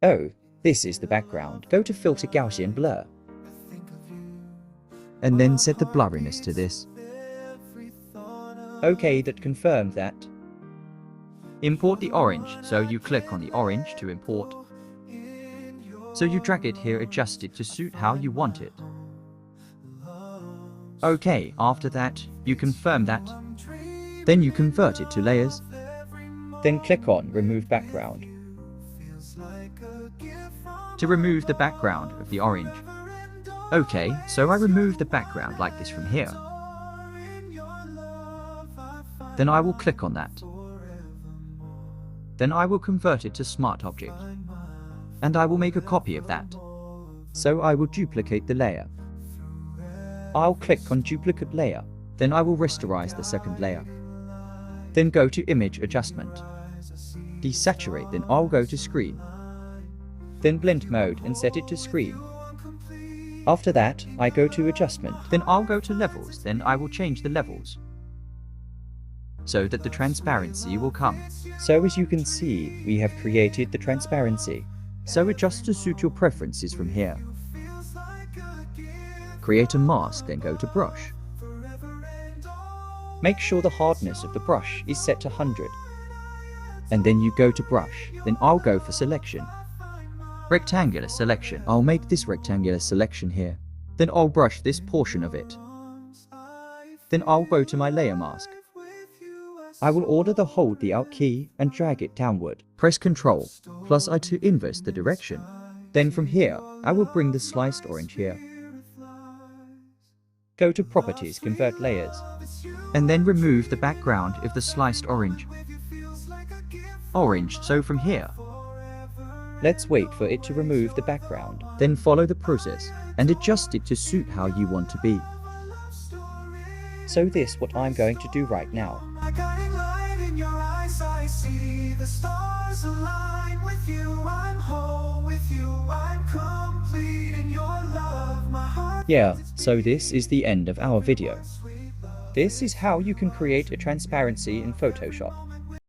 Oh, this is the background. Go to Filter Gaussian Blur. And then set the blurriness to this. Okay, that confirmed that. Import the orange, so you click on the orange to import. So you drag it here, adjust it to suit how you want it. Okay, after that, you confirm that. Then you convert it to layers. Then click on Remove Background. To remove the background of the orange. Okay, so I remove the background like this from here. Then I will click on that. Then I will convert it to Smart Object. And I will make a copy of that. So I will duplicate the layer. I'll click on Duplicate Layer. Then I will rasterize the second layer. Then go to Image Adjustment. Desaturate, then I'll go to Screen. Then Blend Mode and set it to Screen. After that, I go to Adjustment. Then I'll go to Levels, then I will change the levels, so that the transparency will come. So as you can see, we have created the transparency. So adjust to suit your preferences from here. Create a mask, then go to Brush. Make sure the hardness of the brush is set to 100. And then you go to Brush, then I'll go for Selection. Rectangular selection. I'll make this rectangular selection here. Then I'll brush this portion of it. Then I'll go to my layer mask. I will order hold the Alt key and drag it downward. Press Ctrl+I to inverse the direction. Then from here, I will bring the sliced orange here. Go to Properties, Convert Layers. And then remove the background of the sliced orange. So from here. Let's wait for it to remove the background. Then follow the process and adjust it to suit how you want to be. So this what I'm going to do right now. I see the stars align with you. I'm whole with you. I'm complete in your love. My heart. Yeah, so this is the end of our video. This is how you can create a transparency in Photoshop.